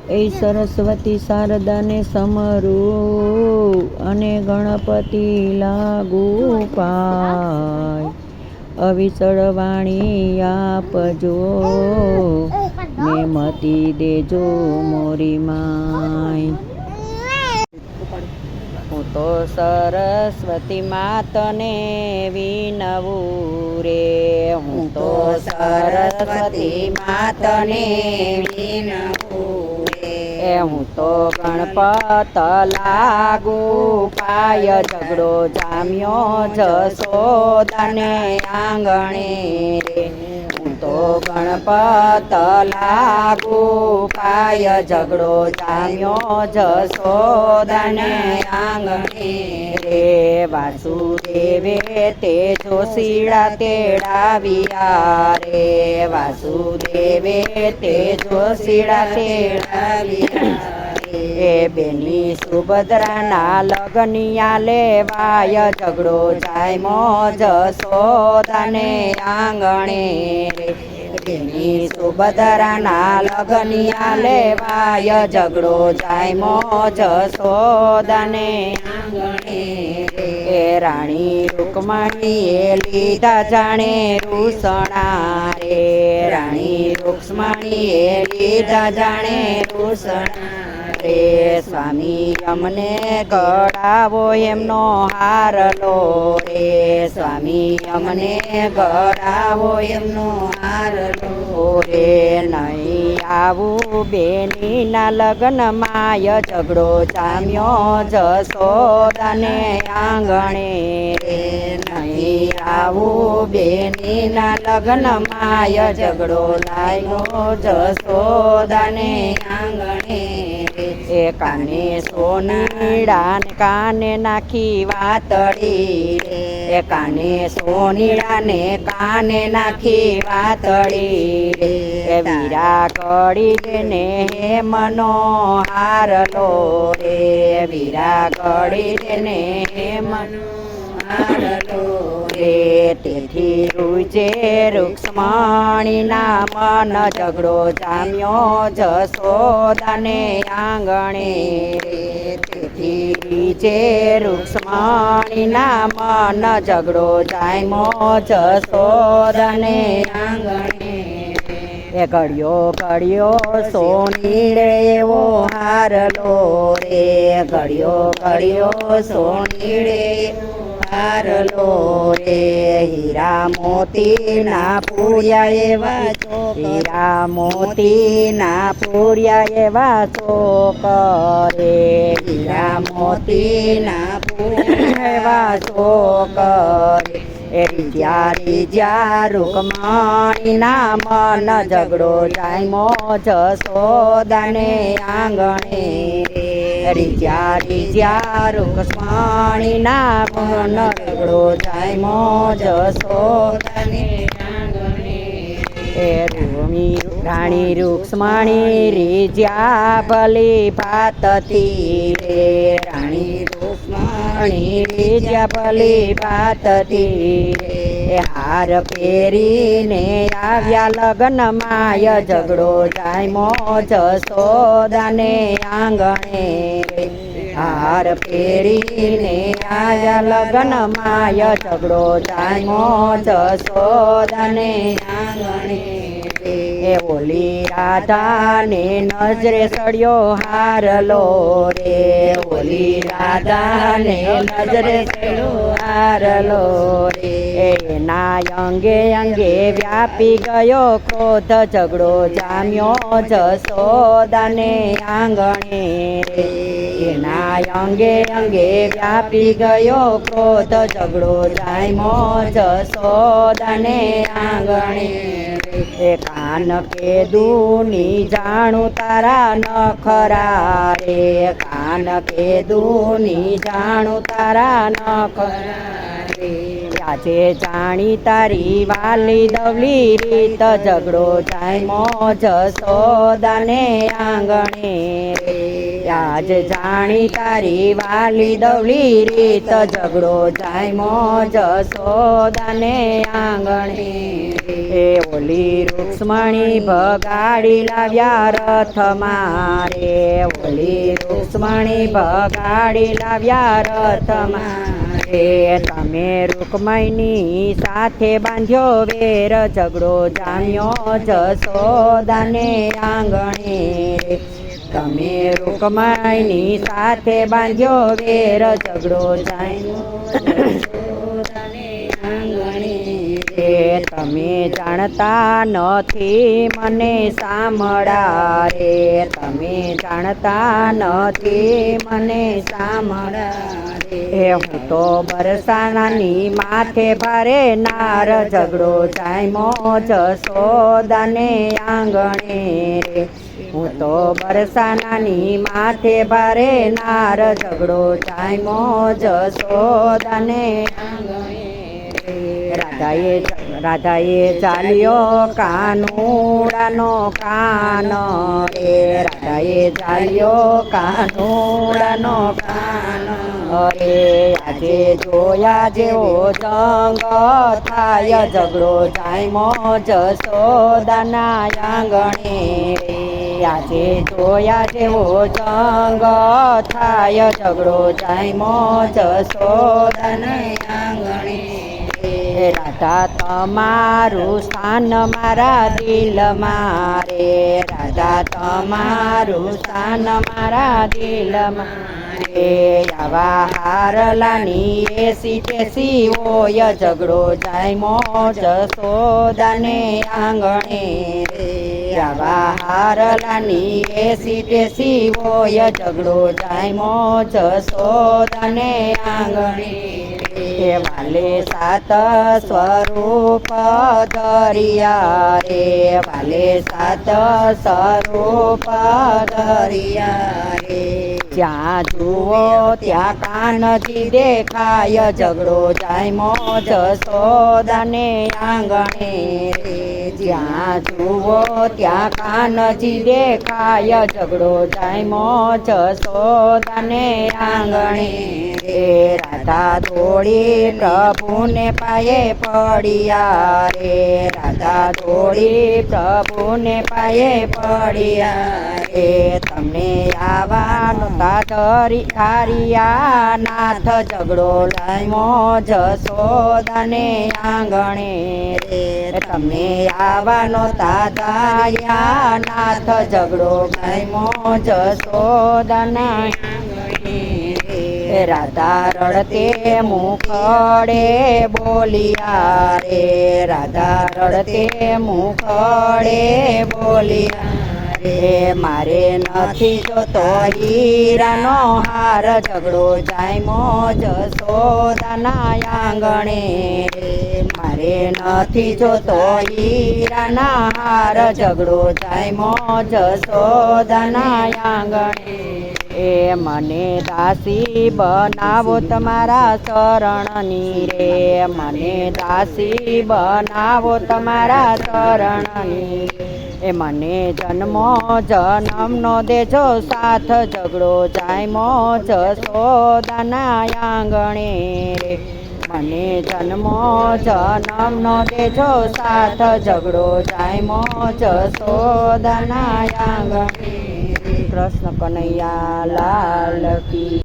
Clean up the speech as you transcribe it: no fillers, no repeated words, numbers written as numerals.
એ સરસ્વતી શારદાને સમરું અને ગણપતિ લાગુ પાય. અવિચળ વાણી આપજો ને મતી દેજો મોરી માય. હું તો સરસ્વતી માતને વિનવું રે. હું તો સરસ્વતી માતને વિનવું રે. હું તો ગણપત લાગુ પાય. ઝઘડો જામ્યો જશોદાને આંગણે રે. હું તો ગણપત લાગુ પાય. ઝઘડો જામ્યો જશોદાને આંગણે રે. વાસુદેવે તે જોશીડા તેડાવ્યા રે. વાસુદેવે તે જોશીડા તેડાવ્યા. એ બેની સુભદ્રાના લગનિયા લેવાય. ઝઘડો જામ્યો જશોદાને આંગણે રે. બેની સુભદ્રાના લગનિયા લેવાય. ઝઘડો જામ્યો જશોદાને આંગણે રે. રાણી રૂકમણીએ લીધા જાણે રૂસણા રે. રાણી રૂક્ષ્મણીએ લીધા જાણે રૂસણા રે. સ્વામી અમને ગળાવો એમનો હારલો રે. સ્વામી અમને ગળાવો એમનો હારલો રે. નહીં આવું બેનીના લગ્નમાય. ઝઘડો જામ્યો જશોદાને આંગણે રે. નહીં આવું બેનીના લગ્નમાય. ઝઘડો લાગ્યો જશોદાને આંગણે રે. એ કાને સોનીડા ને કાને નાખી વાતડી રે. એ કાને સોનીડા ને કાને નાખી વાતડી રે. એ વીરા કડી ને હે મનો હારલો રે. વીરા કડી ને હે મનો હારલો રે. તેથી રૂજે રૂક્ષ્મણીના મન. ઝઘડો જામ્યો જશોદાને આંગણે રે. તેથી રૂજે રૂક્ષ્મણીના મન. ઝઘડો જામ્યો જશોદાને આંગણે. એ ઘડિયો ઘડિયો સોનીડે એવો હારલો રે. ઘડિયો ઘડિયો સોનીડે હારલો રે. હીરા મોતીના પૂર્યા એવા ચોક. હીરા મોતીના પૂર્યા એવા ચોક રે. હીરા મોતીના પૂર્યા એવા ચોક રે. એ રીજ્યા રૂકમણીના મન. ઝઘડો જામ્યો જશોદાને આંગણે રે. રીજ્યા રૂક્ષ્મણીના મન. ઝઘડો જામ્યો જશોદાને આંગણે. એ રાણી રૂક્ષ્મણી રીજ્યા ભલી ભાતથી રે. રાણી રૂક્ષ્મણી રીજ્યા ભલી ભાતથી રે. એ હાર પહેરીને આવ્યા લગ્નમાય. ઝઘડો જામ્યો જશોદાને આંગણે રે. હાર પહેરીને આવ્યા લગ્નમાય. ઝઘડો જામ્યો જશોદાને આંગણે રે. એ ઓલી રાધાને નજરે સળ્યો હારલો રે. ઓલી રાધાને નજરે સળ્યો હારલો રે. એના અંગે અંગે વ્યાપી ગયો ક્રોધ. ઝઘડો જામ્યો જશોદાને આંગણે રે. એના અંગે અંગે વ્યાપી ગયો ક્રોધ. ઝઘડો જામ્યો જશોદાને આંગણે રે. એ કાન કેદુની જાણું તારા નખરા રે. કાન કેદુની જાણું તારા નખરા રે. આજે જાણી તારી વાલી દવલી રીત. ઝઘડો જામ્યો જશોદાને આંગણે રે. આજ જાણી તારી વાલી દવલી રીત ઝઘડો જામ્યો જશોદાને આંગણે એ ઓલી રૂક્ષ્મણી ભગાડી લાવ્યા રથ મારે ઓલી રૂક્ષ્મણી ભગાડી લાવ્યા રથ મારે તમે રૂકમણીની સાથે બાંધ્યો વેર ઝઘડો જામ્યો જશોદાને આંગણે તમે રૂકમણીની સાથે બાંધ્યો વેર ઝઘડો જામ્યો જશોદાને આંગણે તમે જાણતા નથી મને સાંભળા રે તમે જાણતા નથી મને સાંભળા રે હું તો બરસાનાની માથે ભારે નાર ઝઘડો જામ્યો જશોદાને આંગણે રે હું તો બરસાનાની માથે ભારે નાર ઝઘડો જામ્યો જશોદાને આંગણે રાધાએ ચાલ્યો કાનુડાનો કાન રે રાધાએ ચાલ્યો કાનુડાનો કાન રે આજે જોયા જેવો જંગ થાય ઝઘડો જામ્યો જશોદાના આંગણે રે આજે જોયા જેવો જંગ થાય ઝઘડો જામ્યો જશોદાના આંગણે રાધા તમારું સ્થાન મારા દિલમાં રે રાધા તમારું સ્થાન મારા દિલમાં રે આવા હારલાની એસી તેસી હોય ઝઘડો જામ્યો જશોદાને આંગણે રે આવા હારલાની એસી તેસી હોય ઝઘડો જામ્યો જશોદાને આંગણે વાલે સાત સ્વરૂપ ધરિયા રે વાલે સાત સ્વરૂપ ધરિયા રે જ્યાં જુઓ ત્યાં કાનજી દેખાય ઝઘડો જામ્યો જશોદાને આંગણે રે જ્યાં જુઓ ત્યાં કાનજી દેખાય ઝઘડો જામ્યો જશોદાને આંગણે રે રાધા દોડી પ્રભુને પાયે પડ્યા રે રાધા દોડી પ્રભુને પાયે પડ્યા રે તમને આવવાનો તારિયા નાથ ઝઘડો જામ્યો જશોદાને આંગણે રે તમને આવવાનો તારિયા નાથ ઝઘડો જામ્યો જશોદાના રાધા રડતે મુખડે બોલિયા રે રાધા રડતે મુખડે બોલિયા રે મારે નથી જોતો હીરાનો હાર ઝઘડો જામ્યો જશોદાના આંગણે રે મારે નથી જોતો હીરાના હાર ઝઘડો જામ્યો જશોદાના આંગણે એ મને દાસી બનાવો તમારા શરણની રે મને દાસી બનાવો તમારા શરણની એ મને જન્મો જન્મનો દેજો સાથ ઝઘડો જામ્યો જશોદાના આંગણે રે મને જન્મો જન્મનો દેજો સાથ ઝઘડો જામ્યો જશોદાના આંગણે કૃષ્ણ કનૈયા લાલ કી